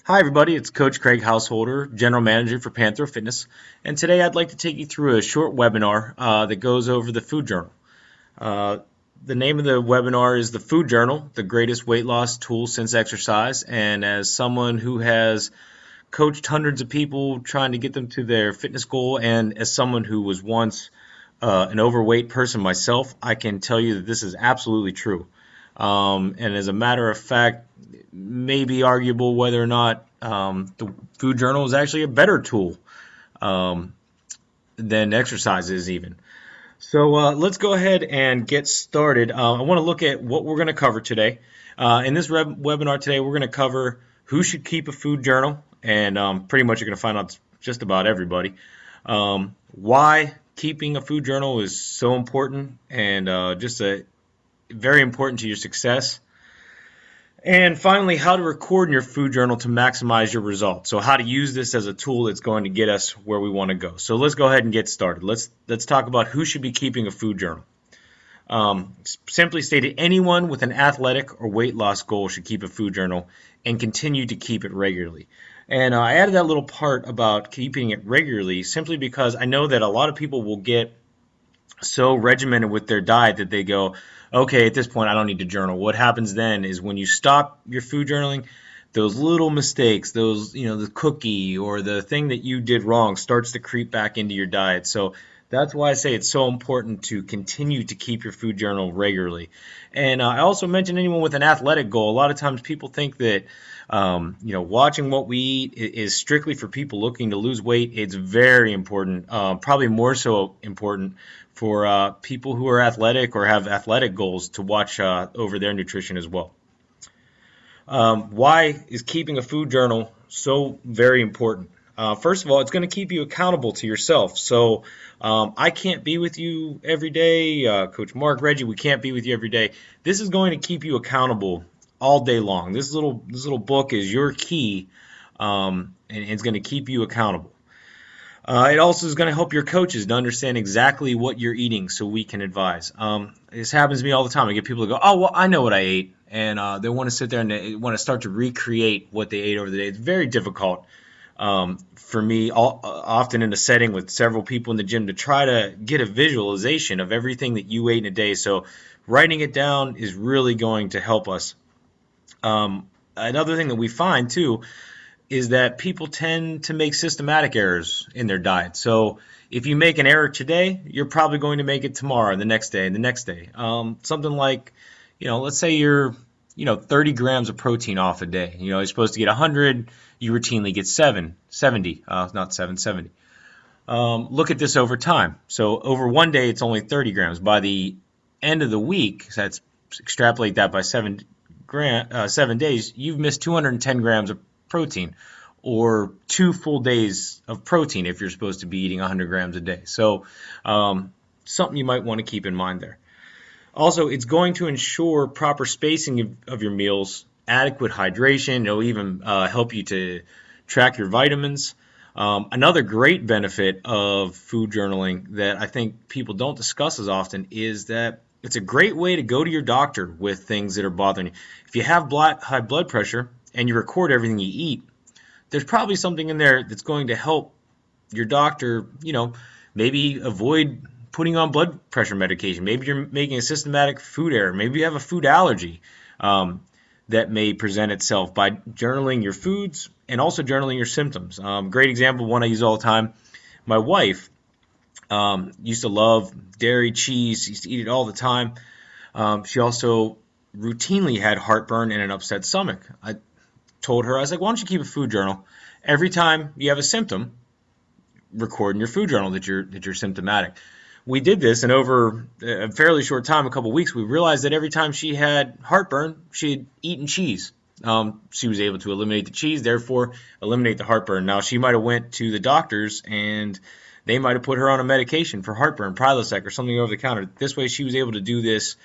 Hi, everybody. It's Coach Craig Householder, General Manager for Panthro Fitness. And today I'd like to take you through a short webinar that goes over the food journal. Uh, the name of the webinar is The Food Journal, the greatest weight loss tool since exercise. And as someone who has coached hundreds of people trying to get them to their fitness goal, and as someone who was once an overweight person myself, I can tell you that this is absolutely true. And as a matter of fact, may be arguable whether or not the food journal is actually a better tool um, than exercise is even. So let's go ahead and get started. I want to look at what we're going to cover today. In this webinar today, we're going to cover who should keep a food journal, and pretty much you're going to find out just about everybody. Why keeping a food journal is so important and very important to your success. And finally, how to record in your food journal to maximize your results. So how to use this as a tool that's going to get us where we want to go. So let's go ahead and get started. Let's talk about who should be keeping a food journal. Simply stated, anyone with an athletic or weight loss goal should keep a food journal and continue to keep it regularly. And I added that little part about keeping it regularly simply because I know that a lot of people will get so regimented with their diet that they go, okay, at this point, I don't need to journal. What happens then is when you stop your food journaling, those little mistakes, the cookie or the thing that you did wrong starts to creep back into your diet. So that's why I say it's so important to continue to keep your food journal regularly. And I also mentioned anyone with an athletic goal. A lot of times people think that watching what we eat is strictly for people looking to lose weight. It's very important, probably more so important for people who are athletic or have athletic goals to watch over their nutrition as well. Why is keeping a food journal so very important? First of all, it's going to keep you accountable to yourself. So I can't be with you every day. Coach Mark, Reggie, we can't be with you every day. This is going to keep you accountable all day long. This little book is your key, and it's going to keep you accountable. It also is going to help your coaches to understand exactly what you're eating so we can advise. This happens to me all the time. I get people to go, oh, well, I know what I ate. And they want to sit there and they want to start to recreate what they ate over the day. It's very difficult for me, often in a setting with several people in the gym, to try to get a visualization of everything that you ate in a day. So writing it down is really going to help us. Another thing that we find, too, is that people tend to make systematic errors in their diet. So if you make an error today, you're probably going to make it tomorrow and the next day and the next day. Something like, let's say you're, 30 grams of protein off a day. You're supposed to get 100, you routinely get 70. Look at this over time. So over one day, it's only 30 grams. By the end of the week, so that's extrapolate that by 7 days, you've missed 210 grams of protein, or 2 full days of protein if you're supposed to be eating 100 grams a day. So something you might want to keep in mind there. Also, it's going to ensure proper spacing of your meals, adequate hydration. It'll even help you to track your vitamins. Another great benefit of food journaling that I think people don't discuss as often is that it's a great way to go to your doctor with things that are bothering you. If you have high blood pressure and you record everything you eat, there's probably something in there that's going to help your doctor, maybe avoid putting on blood pressure medication. Maybe you're making a systematic food error. Maybe you have a food allergy that may present itself by journaling your foods and also journaling your symptoms. Great example, one I use all the time. My wife used to love dairy, cheese, used to eat it all the time. She also routinely had heartburn and an upset stomach. I told her, I was like, why don't you keep a food journal? Every time you have a symptom, record in your food journal that you're symptomatic. We did this, and over a fairly short time, a couple weeks, we realized that every time she had heartburn, she had eaten cheese. She was able to eliminate the cheese, therefore eliminate the heartburn. Now, she might have went to the doctors, and they might have put her on a medication for heartburn, Prilosec, or something over the counter. This way, she was able to do this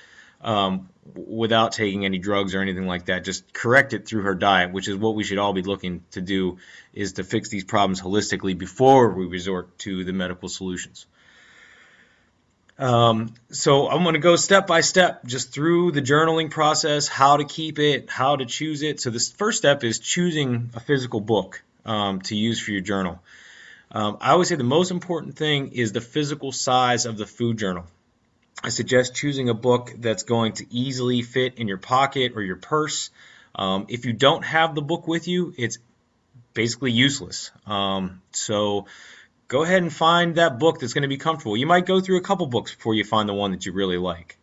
without taking any drugs or anything like that. Just correct it through her diet, which is what we should all be looking to do, is to fix these problems holistically before we resort to the medical solutions. So I'm going to go step by step just through the journaling process, how to keep it, how to choose it. So this first step is choosing a physical book to use for your journal. I always say the most important thing is the physical size of the food journal. I suggest choosing a book that's going to easily fit in your pocket or your purse. If you don't have the book with you, it's basically useless. So go ahead and find that book that's going to be comfortable. You might go through a couple books before you find the one that you really like.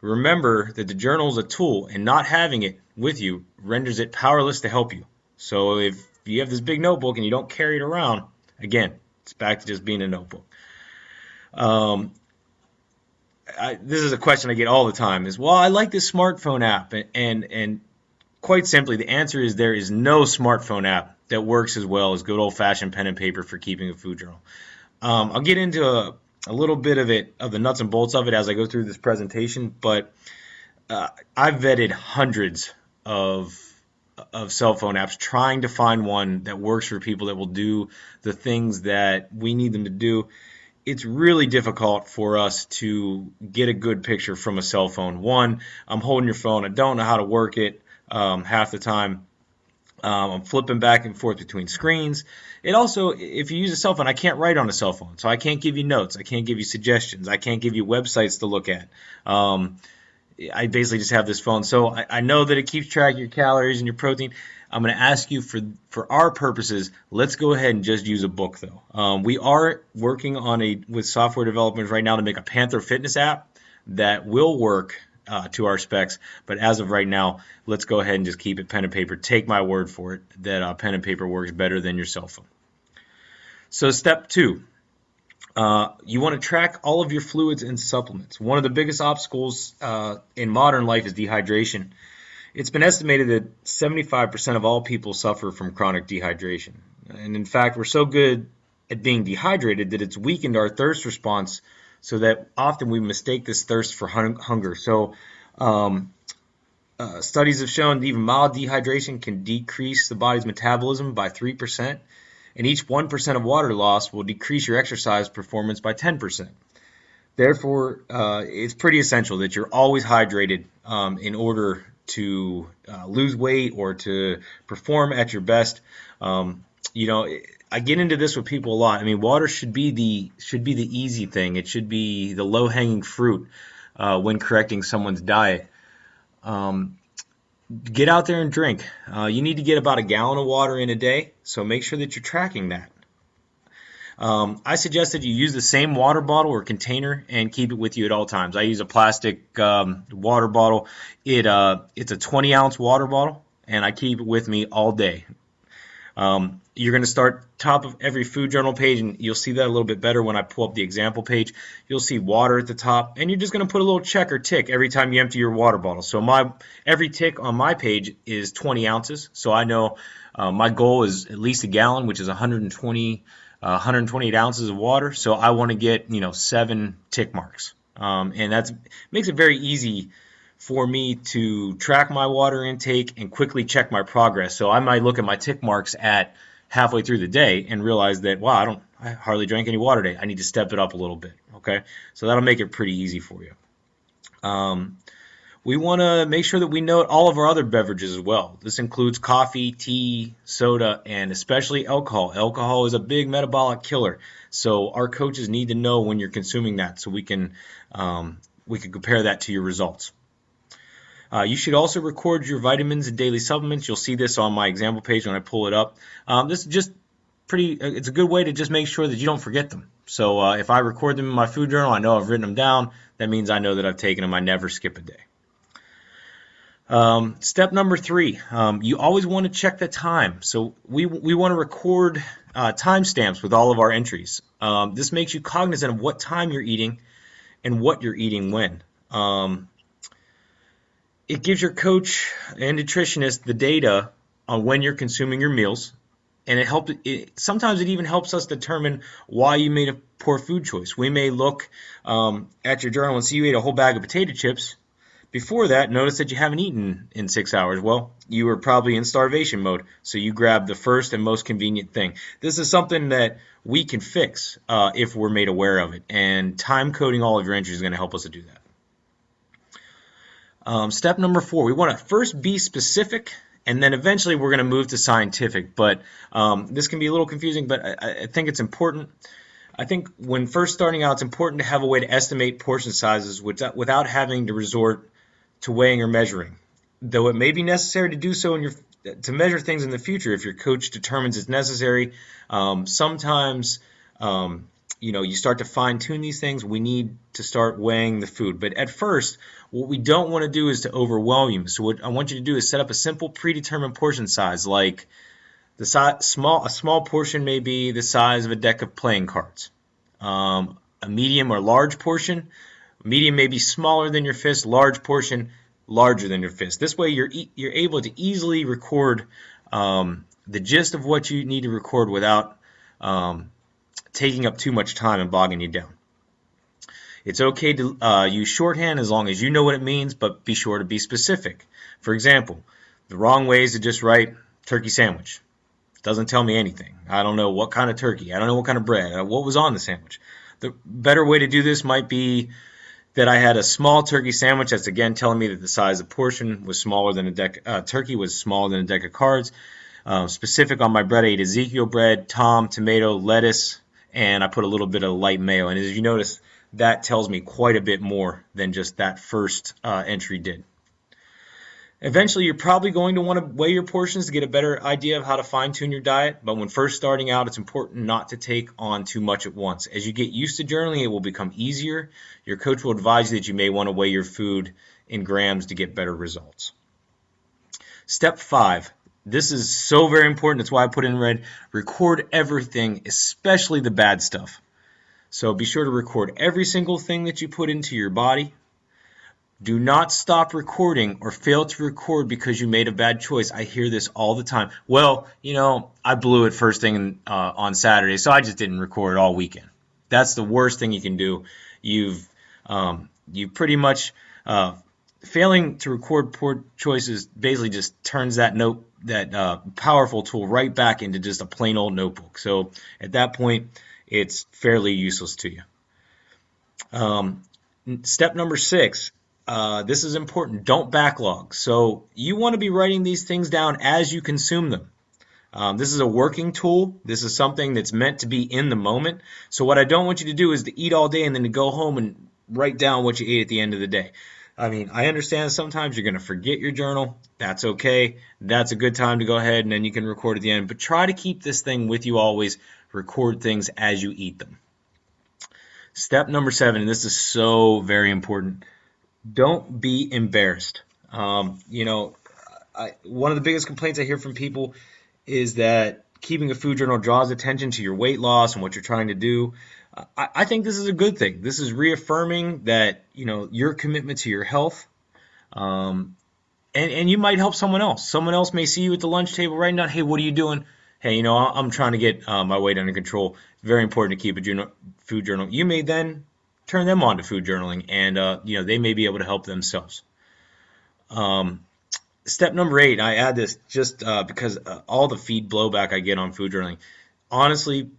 Remember that the journal is a tool, and not having it with you renders it powerless to help you. So if you have this big notebook and you don't carry it around, again, it's back to just being a notebook. Um, this is a question I get all the time is, well, I like this smartphone app. And quite simply, the answer is there is no smartphone app that works as well as good old-fashioned pen and paper for keeping a food journal. I'll get into a little bit of the nuts and bolts of it as I go through this presentation, but I've vetted hundreds of cell phone apps trying to find one that works for people that will do the things that we need them to do. It's really difficult for us to get a good picture from a cell phone. One, I'm holding your phone. I don't know how to work it half the time. I'm flipping back and forth between screens. It also, if you use a cell phone, I can't write on a cell phone, so I can't give you notes. I can't give you suggestions. I can't give you websites to look at. I basically just have this phone. So I know that it keeps track of your calories and your protein. I'm going to ask you for our purposes, let's go ahead and just use a book though. We are working on with software developers right now to make a Panthro fitness app that will work to our specs, but as of right now, let's go ahead and just keep it pen and paper. Take my word for it that pen and paper works better than your cell phone. So step 2. You want to track all of your fluids and supplements. One of the biggest obstacles in modern life is dehydration. It's been estimated that 75% of all people suffer from chronic dehydration. And in fact, we're so good at being dehydrated that it's weakened our thirst response, so that often we mistake this thirst for hunger. So studies have shown that even mild dehydration can decrease the body's metabolism by 3%. And each 1% of water loss will decrease your exercise performance by 10%. Therefore, it's pretty essential that you're always hydrated in order to lose weight or to perform at your best. I get into this with people a lot. I mean, water should be the easy thing. It should be the low-hanging fruit when correcting someone's diet. Get out there and drink. You need to get about a gallon of water in a day, so make sure that you're tracking that. I suggest that you use the same water bottle or container and keep it with you at all times. I use a plastic water bottle. It's a 20-ounce water bottle, and I keep it with me all day. You're going to start top of every food journal page, and you'll see that a little bit better when I pull up the example page. You'll see water at the top, and you're just going to put a little check or tick every time you empty your water bottle. So every tick on my page is 20 ounces, so I know my goal is at least a gallon, which is 128 ounces of water. So I want to get 7 tick marks, and that makes it very easy for me to track my water intake and quickly check my progress. So I might look at my tick marks at halfway through the day and realize that, wow, I hardly drank any water today. I need to step it up a little bit, okay? So that'll make it pretty easy for you. We want to make sure that we note all of our other beverages as well. This includes coffee, tea, soda, and especially alcohol. Alcohol is a big metabolic killer, so our coaches need to know when you're consuming that so we can compare that to your results. You should also record your vitamins and daily supplements. You'll see this on my example page when I pull it up. This is just it's a good way to just make sure that you don't forget them. So if I record them in my food journal, I know I've written them down. That means I know that I've taken them. I never skip a day. Step number 3, you always want to check the time. So we want to record timestamps with all of our entries. This makes you cognizant of what time you're eating and what you're eating when. It gives your coach and nutritionist the data on when you're consuming your meals, and sometimes it even helps us determine why you made a poor food choice. We may look at your journal and see you ate a whole bag of potato chips, Before that, notice that you haven't eaten in 6 hours. Well, you were probably in starvation mode, so you grabbed the first and most convenient thing. This is something that we can fix if we're made aware of it, and time coding all of your entries is going to help us to do that. Step number 4, we want to first be specific, and then eventually we're going to move to scientific. But this can be a little confusing, but I think it's important. I think when first starting out, it's important to have a way to estimate portion sizes without having to resort to weighing or measuring. Though it may be necessary to do so to measure things in the future if your coach determines it's necessary. Sometimes you start to fine-tune these things. We need to start weighing the food. But at first, what we don't want to do is to overwhelm you. So what I want you to do is set up a simple predetermined portion size, like a small portion may be the size of a deck of playing cards. A medium or large portion, medium may be smaller than your fist, large portion larger than your fist. This way you're able to easily record the gist of what you need to record without taking up too much time and bogging you down. It's okay to use shorthand as long as you know what it means, but be sure to be specific. For example, the wrong way is to just write turkey sandwich. It doesn't tell me anything. I don't know what kind of turkey. I don't know what kind of bread. What was on the sandwich. The better way to do this might be that I had a small turkey sandwich. That's again telling me that the size of the portion was smaller than a deck. Turkey was smaller than a deck of cards. Specific on my bread, I ate Ezekiel bread, Tom, tomato, lettuce, and I put a little bit of light mayo. And as you notice, that tells me quite a bit more than just that first entry did. Eventually, you're probably going to want to weigh your portions to get a better idea of how to fine-tune your diet, but when first starting out, it's important not to take on too much at once. As you get used to journaling, it will become easier. Your coach will advise you that you may want to weigh your food in grams to get better results. Step 5. This is so very important. That's why I put it in red. Record everything, especially the bad stuff. So be sure to record every single thing that you put into your body. Do not stop recording or fail to record because you made a bad choice. I hear this all the time. Well, I blew it first thing on Saturday, so I just didn't record all weekend. That's the worst thing you can do. You pretty much failing to record poor choices basically just turns that powerful tool right back into just a plain old notebook. So at that point, it's fairly useless to you. Step number 6. This is important. Don't backlog. So you want to be writing these things down as you consume them. This is a working tool. This is something that's meant to be in the moment. So what I don't want you to do is to eat all day and then to go home and write down what you ate at the end of the day. I mean, I understand sometimes you're going to forget your journal. That's okay. That's a good time to go ahead and then you can record at the end. But try to keep this thing with you always. Record things as you eat them. Step number 7, and this is so very important. Don't be embarrassed. One of the biggest complaints I hear from people is that keeping a food journal draws attention to your weight loss and what you're trying to do. I think this is a good thing. This is reaffirming that your commitment to your health, and you might help someone else. Someone else may see you at the lunch table writing down, "Hey, what are you doing?" "Hey, I'm trying to get my weight under control." It's very important to keep a food journal. You may then turn them on to food journaling, and they may be able to help themselves. Step number 8, I add this just because all the feed blowback I get on food journaling. Honestly,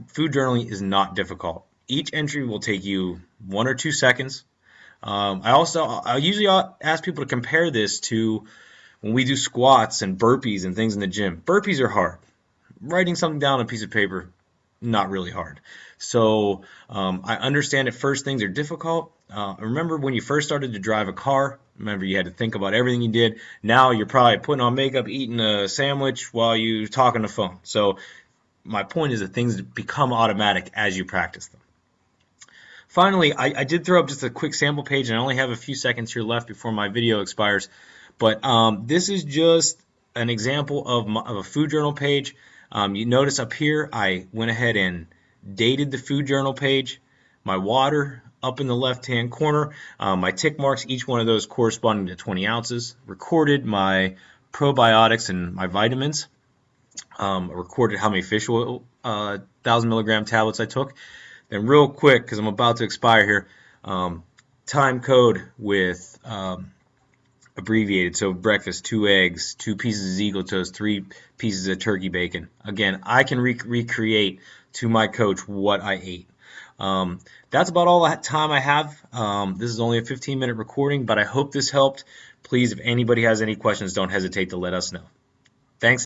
food journaling is not difficult. Each entry will take you 1 or 2 seconds. I usually ask people to compare this to when we do squats and burpees and things in the gym. Burpees are hard. Writing something down on a piece of paper, not really hard. So I understand at first things are difficult. Remember when you first started to drive a car, remember you had to think about everything you did. Now you're probably putting on makeup, eating a sandwich while you talk on the phone. So my point is that things become automatic as you practice them. Finally, I did throw up just a quick sample page, and I only have a few seconds here left before my video expires. But this is just an example of a food journal page. You notice up here I went ahead and dated the food journal page, my water up in the left-hand corner, my tick marks, each one of those corresponding to 20 ounces, recorded my probiotics and my vitamins, recorded how many fish oil 1,000 milligram tablets I took. Then real quick, because I'm about to expire here, time code with abbreviated. So breakfast, 2 eggs, 2 pieces of Eagle toast, 3 pieces of turkey bacon. Again, I can recreate to my coach what I ate. That's about all the time I have. This is only a 15-minute recording, but I hope this helped. Please, if anybody has any questions, don't hesitate to let us know. Thanks.